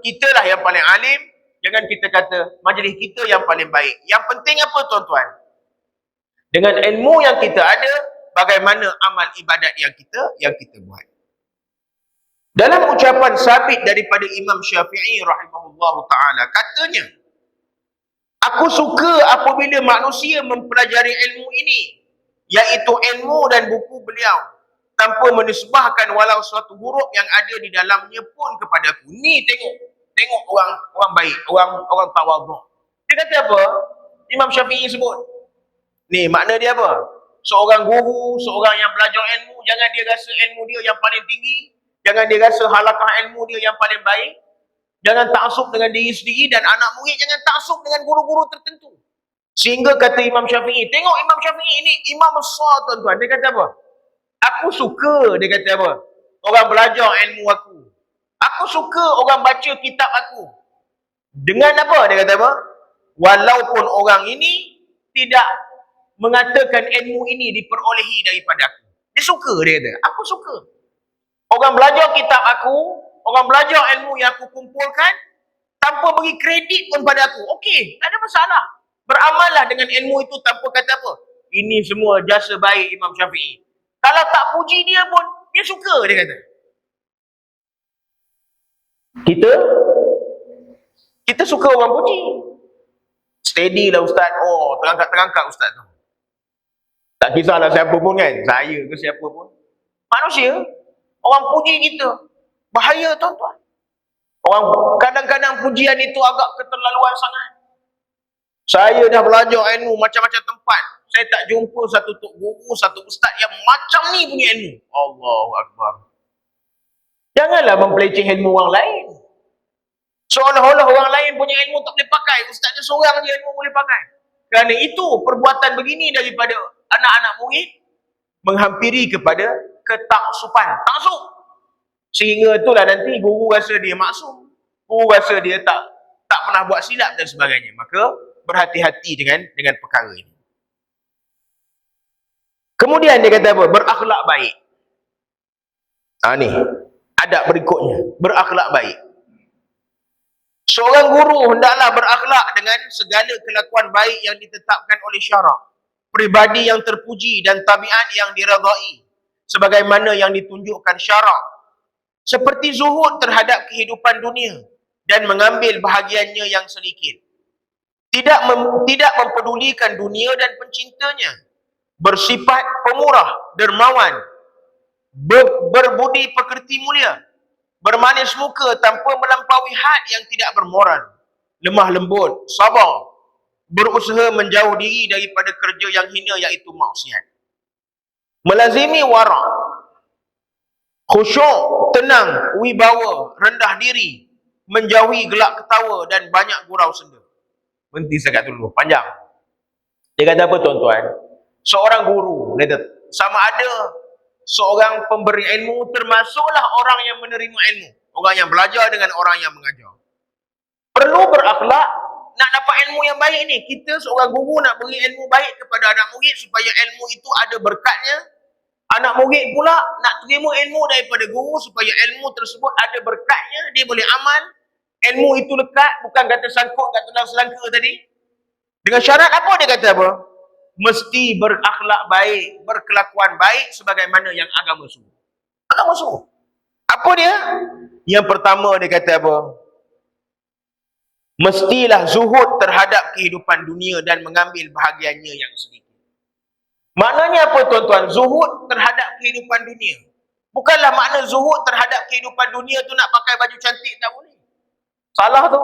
kitalah yang paling alim. Jangan kita kata, majlis kita yang paling baik. Yang penting apa tuan-tuan? Dengan ilmu yang kita ada, bagaimana amal ibadat yang kita buat. Dalam ucapan sabit daripada Imam Syafi'i rahimahullahu ta'ala, katanya, aku suka apabila manusia mempelajari ilmu ini, iaitu ilmu dan buku beliau, tanpa menisbahkan walau suatu huruf yang ada di dalamnya pun kepadaku. Ni tengok orang baik, orang tawaduk. Dia kata apa? Imam Syafi'i sebut. Ni makna dia apa? Seorang guru, seorang yang belajar ilmu, jangan dia rasa ilmu dia yang paling tinggi, jangan dia rasa halakah ilmu dia yang paling baik. Jangan taksub dengan diri sendiri, dan anak murid jangan taksub dengan guru-guru tertentu. Sehingga kata Imam Syafi'i, tengok Imam Syafi'i ini imam besar tuan-tuan. Dia kata apa? Aku suka, dia kata apa? orang belajar ilmu aku. Aku suka orang baca kitab aku. Dengan apa? Dia kata apa? Walaupun orang ini tidak mengatakan ilmu ini diperolehi daripada aku. Dia suka, dia kata. Aku suka. Orang belajar kitab aku, orang belajar ilmu yang aku kumpulkan, tanpa beri kredit pun pada aku. Okey, tak ada masalah. Beramallah dengan ilmu itu tanpa kata apa. Ini semua jasa baik Imam Syafi'i. Kalau tak puji dia pun, dia suka, dia kata. Kita suka orang puji. Steady lah ustaz. Oh, terangkat-terangkat ustaz tu. Tak kisahlah siapa pun kan. Saya ke siapa pun. Manusia. Orang puji kita. Bahaya tuan-tuan. Orang kadang-kadang pujian itu agak keterlaluan sangat. Saya dah belajar ilmu macam-macam tempat. Saya tak jumpa satu tok guru, satu ustaz yang macam ni punya ilmu. Allahu Akbar. Janganlah mempeleceh ilmu orang lain. Seolah-olah orang lain punya ilmu tak boleh pakai. Ustaz dia seorang je ilmu boleh pakai. Kerana itu perbuatan begini daripada anak-anak murid menghampiri kepada ketaksupan. Taksub. Sehingga itulah nanti guru rasa dia maksum. Guru rasa dia tak pernah buat silap dan sebagainya. Maka berhati-hati dengan perkara ini. Kemudian dia kata apa? Berakhlak baik. Ni adab berikutnya. Berakhlak baik. Seorang guru hendaklah berakhlak dengan segala kelakuan baik yang ditetapkan oleh syarak. Peribadi yang terpuji dan tabiat yang diredai. Sebagaimana yang ditunjukkan syarak. Seperti zuhud terhadap kehidupan dunia. Dan mengambil bahagiannya yang sedikit. Tidak mempedulikan dunia dan pencintanya. Bersifat pemurah, dermawan. Berbudi pekerti mulia. Bermanis muka tanpa melampaui had yang tidak bermoral. Lemah lembut, sabar. Berusaha menjauh diri daripada kerja yang hina iaitu maksiat. Melazimi wara'. Khusyuk, tenang, wibawa, rendah diri. Menjauhi gelak ketawa dan banyak gurau senda. Berhenti sekat dulu, panjang. Dia kata apa tuan-tuan? Seorang guru, sama ada seorang pemberi ilmu termasuklah orang yang menerima ilmu. Orang yang belajar dengan orang yang mengajar. Perlu berakhlak nak dapat ilmu yang baik ni. Kita seorang guru nak beri ilmu baik kepada anak murid supaya ilmu itu ada berkatnya. Anak murid pula nak terima ilmu daripada guru supaya ilmu tersebut ada berkatnya. Dia boleh amal. Ilmu itu lekat, bukan kata sangkut kat dalam selangka tadi. Dengan syarat apa dia kata apa? Mesti berakhlak baik, berkelakuan baik sebagaimana yang agama suruh. Agama suruh. Apa dia? Yang pertama dia kata apa? Mestilah zuhud terhadap kehidupan dunia dan mengambil bahagiannya yang sedikit. Maknanya apa tuan-tuan? Zuhud terhadap kehidupan dunia. Bukanlah makna zuhud terhadap kehidupan dunia tu nak pakai baju cantik, tak boleh. Salah tu.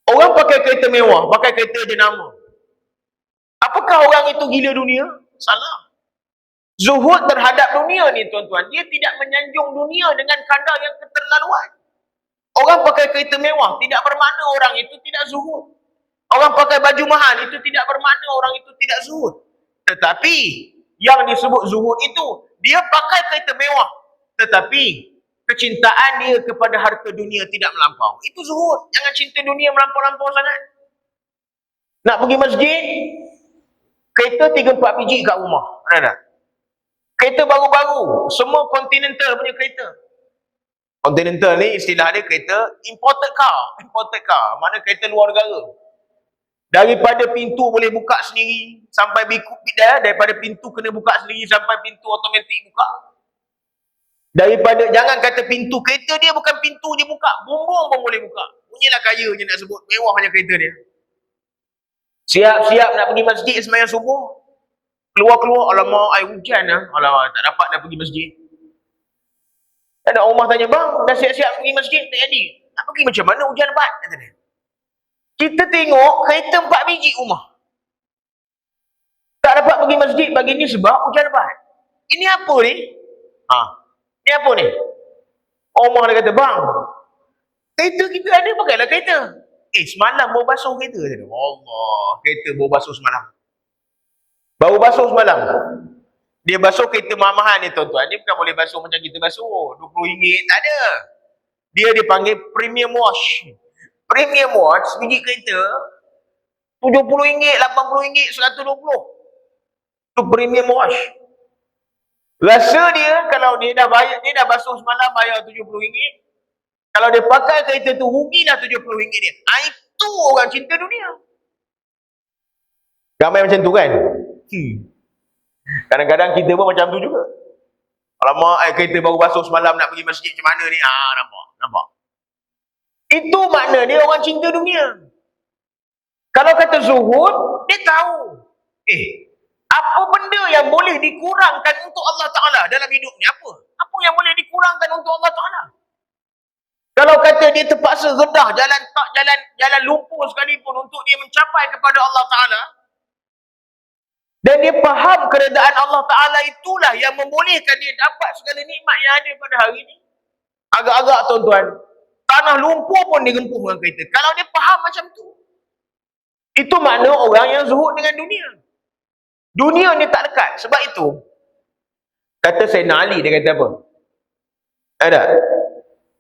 Orang pakai kereta mewah, pakai kereta jenama. Apakah orang itu gila dunia? Salah. Zuhud terhadap dunia ni tuan-tuan, dia tidak menyanjung dunia dengan kadar yang keterlaluan. Orang pakai kereta mewah, tidak bermakna orang itu tidak zuhud. Orang pakai baju mahal, itu tidak bermakna orang itu tidak zuhud. Tetapi, yang disebut zuhud itu, dia pakai kereta mewah. Tetapi, kecintaan dia kepada harta dunia tidak melampau. Itu zuhud. Jangan cinta dunia melampau-lampau sangat. Nak pergi masjid, kereta 3-4 biji kat rumah. Ada tak? Kereta baru-baru. Semua Continental punya kereta. Continental ni istilah dia kereta imported car. Imported car. Mana kereta luar negara. Daripada pintu boleh buka sendiri sampai daripada pintu kena buka sendiri sampai pintu automatik buka. Daripada, jangan kata pintu kereta dia bukan pintu je buka, bumbung pun boleh buka. Punyalah kaya je nak sebut, mewahnya kereta dia. Siap-siap nak pergi masjid sembahyang subuh. Keluar-keluar, alamak, air hujan lah. Alamak, tak dapat nak pergi masjid. Ada rumah tanya, bang, dah siap-siap pergi masjid? Tak jadi. Nak pergi macam mana hujan lebat? Kata dia. Kita tengok kereta 4 biji rumah. Tak dapat pergi masjid pagi ni sebab hujan lebat. Ini apa ni? Ni apa ni? Omah dia kata, bang, kereta kita ada, pakailah kereta. Semalam baru basuh kereta. Allah, kereta baru basuh semalam. Baru basuh semalam. Dia basuh kereta mahal ni tuan-tuan. Dia bukan boleh basuh macam kita basuh. RM20. Tak ada. Dia dipanggil premium wash. Premium wash, biji kereta, RM70, RM80, RM120. Itu premium wash. Rasa dia, kalau dia dah bayar, dia dah basuh semalam bayar RM70. Kalau dia pakai kereta tu, rugilah RM70 dia. Itu orang cinta dunia. Ramai macam tu kan? Kadang-kadang kita pun macam tu juga. Alamak, kereta baru basuh semalam nak pergi masjid macam mana ni? Nampak. Itu makna dia orang cinta dunia. Kalau kata zuhud, dia tahu. Apa benda yang boleh dikurangkan untuk Allah Ta'ala dalam hidup ni? Apa yang boleh dikurangkan untuk Allah Ta'ala? Kalau kata dia terpaksa redah jalan lumpur sekalipun untuk dia mencapai kepada Allah Ta'ala, dan dia faham keredaan Allah Ta'ala itulah yang membolehkan dia dapat segala nikmat yang ada pada hari ini. Agak-agak tuan-tuan, tanah lumpur pun digempuh dengan kereta. Kalau dia faham macam tu, itu makna orang yang zuhud dengan dunia. Dunia ni tak dekat. Sebab itu, kata Sayyidina Ali, dia kata apa? Ada?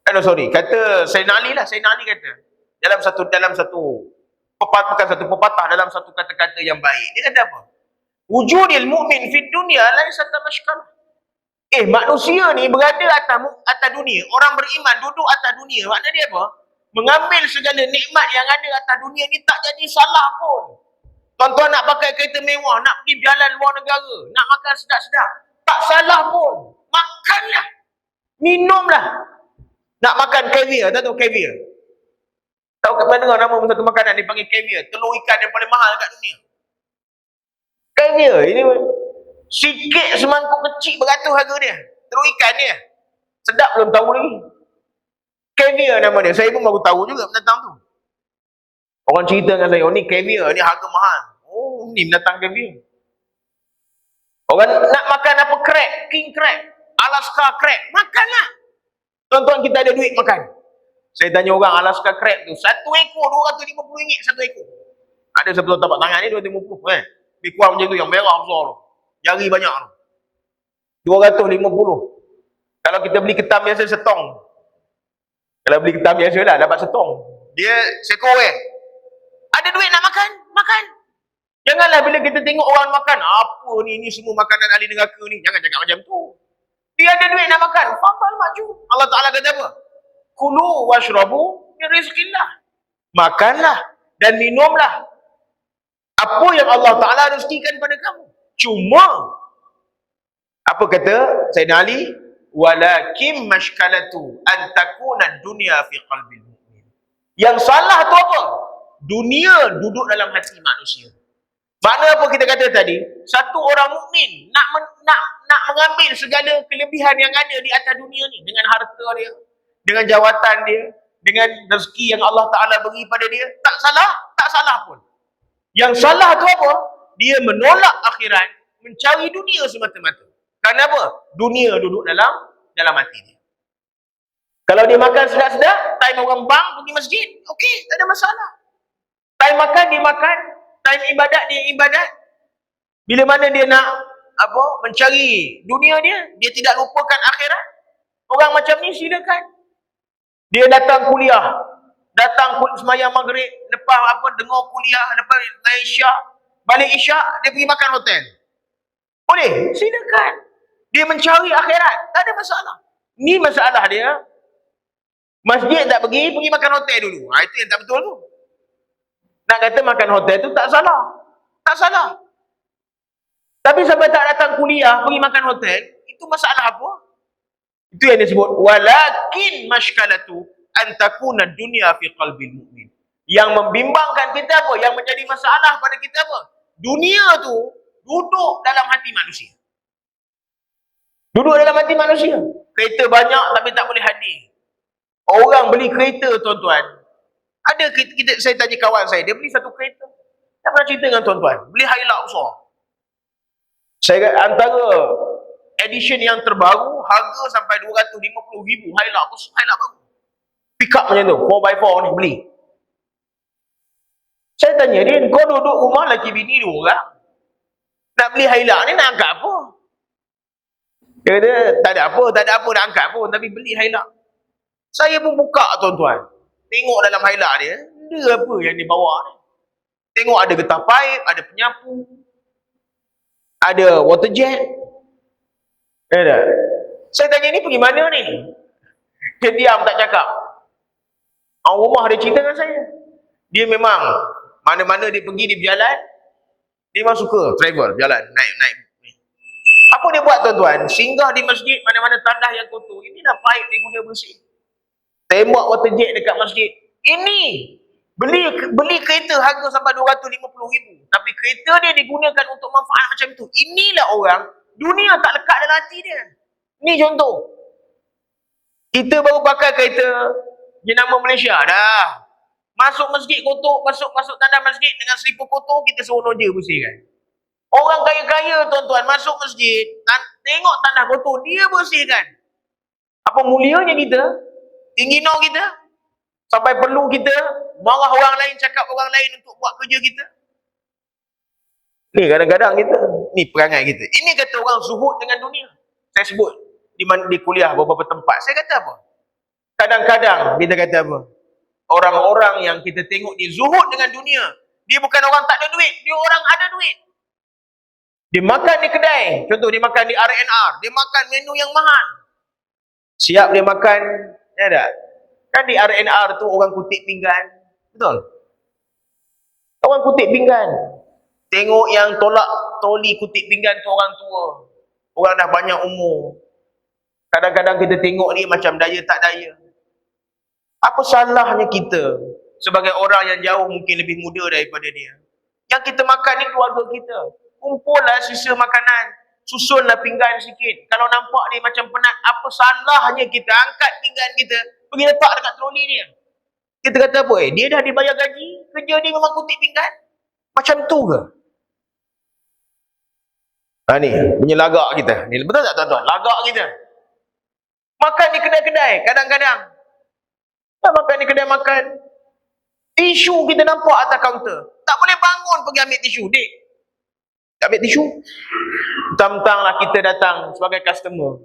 Kata Sayyidina Ali lah. Sayyidina Ali kata, dalam satu pepatah, dalam satu kata-kata yang baik, dia kata apa? Wujudil mu'min fid dunya laisa tamashkal. Manusia ni berada atas dunia. Orang beriman duduk atas dunia. Makna dia apa? Mengambil segala nikmat yang ada atas dunia ni tak jadi salah pun. Tuan-tuan nak pakai kereta mewah, nak pergi jalan luar negara, nak makan sedap-sedap, tak salah pun. Makanlah. Minumlah. Nak makan caviar, tak tahu caviar? Tahu kat mana dengar nama satu makanan dipanggil caviar? Telur ikan yang paling mahal kat dunia. Caviar ini sikit semangkuk kecil beratus harga dia. Telur ikan dia. Sedap belum tahu lagi. Caviar nama dia. Saya pun baru tahu juga binatang tu. Orang cerita dengan saya, ni caviar, ni harga mahal. Ni binatang caviar. Orang nak makan apa? Crab, king crab, Alaska crab. Makanlah. Tuan-tuan, kita ada duit makan. Saya tanya orang Alaska crab tu, satu ekor RM250 satu ekor. Ada sebelah tapak tangan ni RM250 Lebih kurang macam tu, yang merah besar tu. Jari banyak tu. RM250. Kalau kita beli ketam biasa setong. Kalau beli ketam biasa lah, dapat setong. Dia sekor Ada duit nak makan? Makan. Janganlah bila kita tengok orang makan, apa ni semua makanan ahli neraka ni. Jangan cakap macam tu. Dia ada duit nak makan. Fadhal maju. Allah Ta'ala kata apa? Kulu washrabu min rizqillah. Makanlah dan minumlah apa yang Allah Ta'ala rezekikan pada kamu. Cuma, apa kata Sayyidina Ali? Walakin mashkalatu an takuna dunya fi qalbil mu'min. Yang salah tu apa? Dunia duduk dalam hati manusia. Makna apa kita kata tadi? Satu orang mukmin nak mengambil segala kelebihan yang ada di atas dunia ni, dengan harta dia, dengan jawatan dia, dengan rezeki yang Allah Ta'ala beri pada dia, tak salah pun. Yang salah tu apa? Dia menolak akhirat, mencari dunia semata-mata. Kerana apa? Dunia duduk dalam hati dia. Kalau dia makan sedap-sedap, time orang bank pergi masjid, okey, tak ada masalah. Time makan, dia makan. Time ibadat, dia ibadat. Bila mana dia nak mencari dunia dia tidak lupakan akhirat. Orang macam ni silakan. Dia datang kuliah, semayang maghrib, lepas dengar kuliah, lepas isyak, balik isyak, dia pergi makan hotel. Boleh? Silakan. Dia mencari akhirat, tak ada masalah. Ni masalah dia. Masjid tak pergi makan hotel dulu. Itu yang tak betul tu. Nak kata makan hotel tu tak salah. Tak salah. Tapi sampai tak datang kuliah, pergi makan hotel, itu masalah apa? Itu yang disebut walakin mashkalatu an takuna dunya fi qalbil mu'min. Yang membimbangkan kita apa? Yang menjadi masalah pada kita apa? Dunia tu duduk dalam hati manusia. Duduk dalam hati manusia. Kereta banyak tapi tak boleh hadir. Orang beli kereta tuan-tuan. Ada saya tanya kawan saya, dia beli satu kereta. Tak pernah cerita dengan tuan-tuan. Beli Hilux besar. Saya antara edition yang terbaru, harga sampai RM250,000 Hilux baru. Pick up macam tu, 4x4 ni beli. Saya tanya dia, kau duduk rumah laki bini 2 orang. Nak beli Hilux ni nak angkat apa? Dia kata, tak ada apa nak angkat pun, tapi beli hailak. Saya pun buka tuan-tuan. Tengok dalam hailak dia, benda apa yang dia bawa ni. Tengok ada getah paip, ada penyapu, ada water jet. Tak? Saya tanya ni pergi mana ni? Dia diam tak cakap. Orang rumah dia cerita dengan saya. Dia memang mana-mana dia pergi, dia berjalan. Dia memang suka travel, berjalan, naik. Apa dia buat tuan-tuan? Singgah di masjid, mana-mana tandah yang kotor. Ini dah paip dia guna bersih. Tembak water jet dekat masjid. Ini beli kereta harga sampai 250,000. Tapi kereta dia digunakan untuk manfaat macam tu. Inilah orang, dunia tak lekat dalam hati dia. Ni contoh. Kita baru pakai kereta jenama Malaysia dah. Masuk masjid kotor, masuk tandas masjid dengan selipar kotor, kita seronok je bersihkan. Orang kaya-kaya tuan-tuan masuk masjid, tengok tandas kotor, dia bersihkan. Apa mulianya kita? Tinggi nau kita? Sampai perlu kita marah orang lain, cakap orang lain untuk buat kerja kita? Ni kadang-kadang kita, ni perangai kita. Ini kata orang zuhud dengan dunia. Saya sebut di kuliah beberapa tempat. Saya kata apa? Kadang-kadang kita kata apa? Orang-orang yang kita tengok dia zuhud dengan dunia, dia bukan orang tak ada duit, dia orang ada duit. Dia makan di kedai, contoh dia makan di R&R, dia makan menu yang mahal. Siap dia makan, ya tak? Kan di R&R tu orang kutip pinggan, betul? Orang kutip pinggan. Tengok yang tolak toli kutip pinggan tu orang tua. Orang dah banyak umur. Kadang-kadang kita tengok ni macam daya tak daya. Apa salahnya kita sebagai orang yang jauh mungkin lebih muda daripada dia? Yang kita makan ni keluarga kita. Kumpullah sisa makanan. Susunlah pinggan sikit. Kalau nampak dia macam penat, apa salahnya kita angkat pinggan kita, pergi letak dekat troli dia? Kita kata apa? Dia dah dibayar gaji, kerja dia memang kutip pinggan. Macam tu ke? Ni, punya lagak kita. Ni betul tak tuan-tuan? Lagak kita. Makan di kedai-kedai, kadang-kadang. Tak makan di kedai makan. Tisu kita nampak atas kaunter. Tak boleh bangun pergi ambil tisu. Dek, ambil tisu. Mentang-mentanglah kita datang sebagai customer.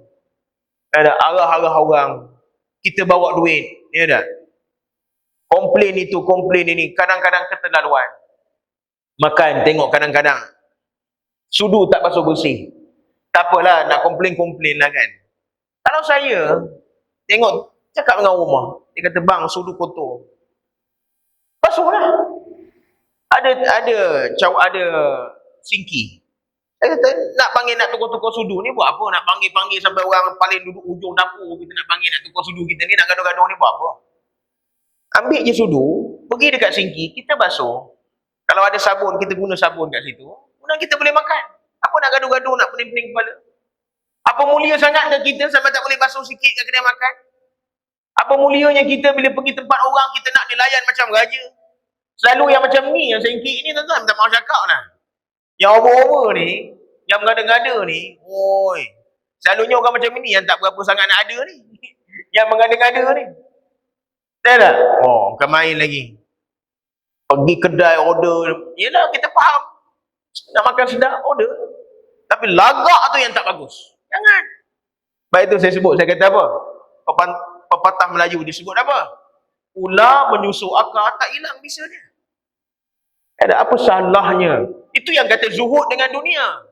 Ada arah-arah orang. Kita bawa duit. Ya tak? Komplain itu, komplain ini. Kadang-kadang keterlaluan. Makan, tengok kadang-kadang. Sudu tak basuh bersih. Tak apalah, nak komplain-komplain lah kan. Kalau saya, tengok, cakap dengan rumah. Dia kata, bang, sudu kotor. Basuhlah. Ada singki. Saya kata, nak panggil nak tukar-tukar sudu ni buat apa? Nak panggil-panggil sampai orang paling duduk ujung dapur, kita nak panggil nak tukar sudu kita ni, nak gaduh-gaduh ni buat apa? Ambil je sudu, pergi dekat singki, kita basuh. Kalau ada sabun, kita guna sabun kat situ. Kemudian kita boleh makan. Apa nak gaduh-gaduh, nak pening-pening kepala? Apa mulia sangat ke kita sampai tak boleh basuh sikit kat kedai makan? Apa mulianya kita bila pergi tempat orang, kita nak dilayan macam raja? Selalu yang macam ni, yang singki ini tuan-tuan, minta maaf cakap lah. Yang over-over ni, yang mengada-ngada ni, oi, selalunya orang macam ni yang tak berapa sangat nak ada ni. Yang mengada-ngada ni. Tahu tak? Oh, bukan main lagi. Pergi kedai order, yelah kita faham. Nak makan sedap, order. Tapi lagak tu yang tak bagus. Jangan. Baik tu saya sebut, saya kata apa? Pepatah Melayu disebut apa? Ular menyusup akar, tak hilang bisa dia. Ada apa salahnya? Itu yang kata zuhud dengan dunia.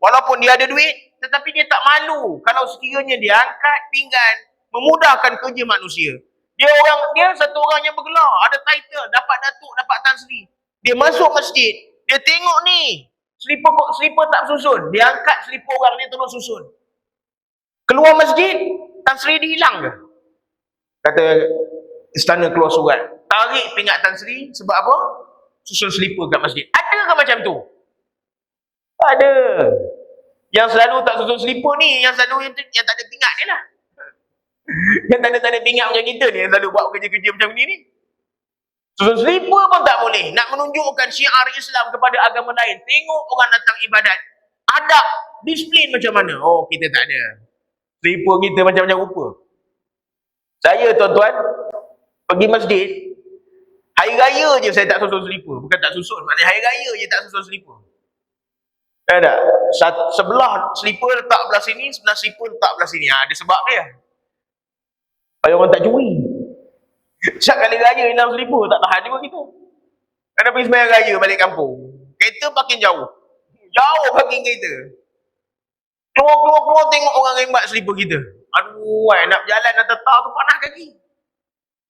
Walaupun dia ada duit, tetapi dia tak malu kalau sekiranya dia angkat pinggan, memudahkan kerja manusia. Dia satu orang yang bergelar, ada title, dapat datuk, dapat Tan Sri. Dia masuk masjid, dia tengok ni, selipar tak susun, dia angkat selipar orang ni tolong susun. Keluar masjid, Tan Sri dihilang ke? Kata istana keluar surat, tarik pingat Tan Sri sebab apa? Susun selipar kat masjid. Ada ke macam tu? Ada. Yang selalu tak susun selipar ni, yang selalu yang tak ada pingat ni lah. Yang tak ada pingat macam kita ni, yang selalu buat kerja-kerja macam ni. Susun selipar pun tak boleh. Nak menunjukkan syiar Islam kepada agama lain. Tengok orang datang ibadat. Adab, disiplin macam mana? Oh, kita tak ada. Selipar kita macam-macam rupa. Saya tuan-tuan, pergi masjid, hari raya je saya tak susun selipar. Bukan tak susun, maknanya hari raya je tak susun selipar. Tak? Sebelah slipper letak belah sini, sebelah slipper letak belah sini. Ada sebab dia. Supaya orang tak curi. Setiap kali raya hilang slipper, tak tahan juga kita. Kena pergi sembahyang raya balik kampung. Kereta parking jauh. Jauh parking kereta. Keluar tengok orang rembat slipper kita. Aduh, nak berjalan nak tetap tu panas kaki.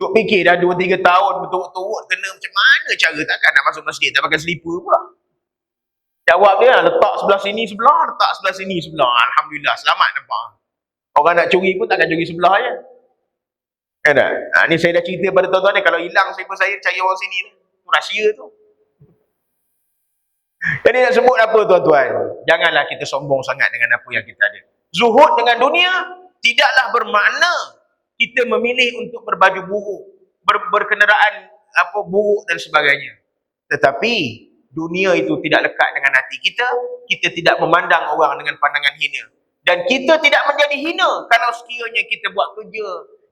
Duk fikir dah 2-3 tahun betul-betul kena macam mana cara, takkan nak masuk masjid tak pakai slipper pula. Jawab dia, letak sebelah sini sebelah, letak sebelah sini sebelah. Alhamdulillah, selamat nampak. Orang nak curi pun takkan curi sebelah je. Kan tak? Ni saya dah cerita pada tuan-tuan ni, kalau hilang slipper saya cari orang sini ni. Rahsia tu. Jadi nak sebut apa tuan-tuan? Janganlah kita sombong sangat dengan apa yang kita ada. Zuhud dengan dunia tidaklah bermakna kita memilih untuk berbaju buruk, berkenderaan buruk dan sebagainya. Tetapi dunia itu tidak lekat dengan hati kita. Kita tidak memandang orang dengan pandangan hina. Dan kita tidak menjadi hina kalau sekiranya kita buat kerja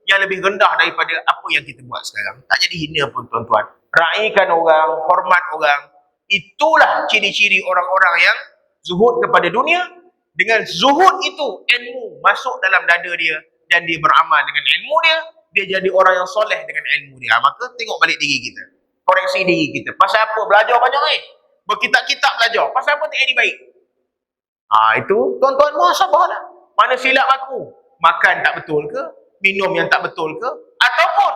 yang lebih rendah daripada apa yang kita buat sekarang. Tak jadi hina pun tuan-tuan. Raikan orang, hormat orang. Itulah ciri-ciri orang-orang yang zuhud kepada dunia. Dengan zuhud itu, ilmu masuk dalam dada dia dan dia beramal dengan ilmu dia. Dia jadi orang yang soleh dengan ilmu dia. Maka tengok balik diri kita. Koreksi diri kita. Pasal apa? Belajar banyak berkitab-kitab belajar. Pasal apa tak jadi baik? Itu tuan-tuan muhasabahlah. Mana silap aku? Makan tak betul ke? Minum yang tak betul ke? Ataupun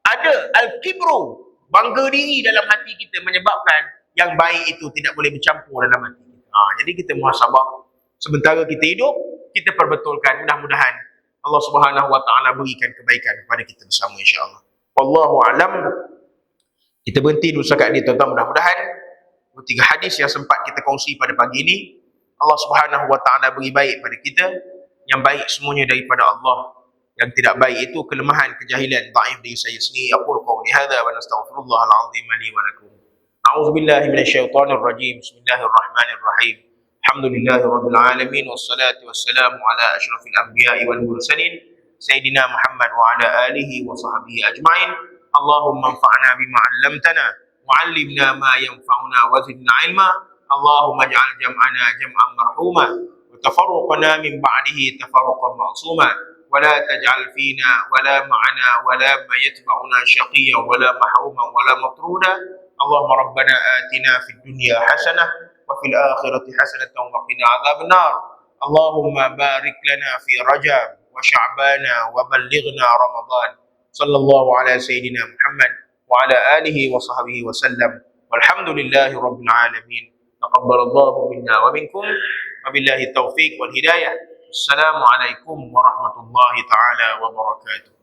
ada al-kibru, bangga diri dalam hati kita menyebabkan yang baik itu tidak boleh bercampur dalam hati kita. Jadi kita muhasabah. Sementara kita hidup, kita perbetulkan. Mudah-mudahan Allah Subhanahu Wa Taala berikan kebaikan kepada kita bersama insya-Allah. Wallahu alam. Kita berhenti dulu setakat ni tuan-tuan. Mudah-mudahan 3 hadis yang sempat kita kongsi pada pagi ini, Allah Subhanahu Wa Taala beri baik pada kita. Yang baik semuanya daripada Allah. Yang tidak baik itu kelemahan, kejahilan, dhaif dari saya sendiri. Aqulu qawli hadza wa nastaghfirullah al-azim li wa lakum. A'udzu billahi minasyaitonir rajim. Bismillahirrahmanirrahim. Alhamdulillahirabbil alamin wassalatu wassalamu ala asyrafil anbiya'i wal mursalin sayyidina Muhammad wa ala alihi wa sahbihi ajma'in. Allahumma anfa'na bima 'allamtana wa 'allimna ma yanfa'una wa zidna 'ilma. Allahumma ij'al jam'ana jam'an marhuma wa tafarruqana min ba'dihi tafarruqan ma'suma. ولا تجعل فينا ولا معنا ولا ما يتبعنا شقيا ولا محروما ولا مطرودا. اللهم ربنا آتنا في الدنيا حسنة وفي الآخرة حسنة وقنا عذاب النار. اللهم بارك لنا في رجب وشعبان وبلغنا رمضان. صلى الله على سيدنا محمد وعلى آله وصحبه وسلم والحمد لله رب العالمين. تقبل الله منا ومنكم وبالله التوفيق والهداية. Assalamualaikum warahmatullahi taala wabarakatuh.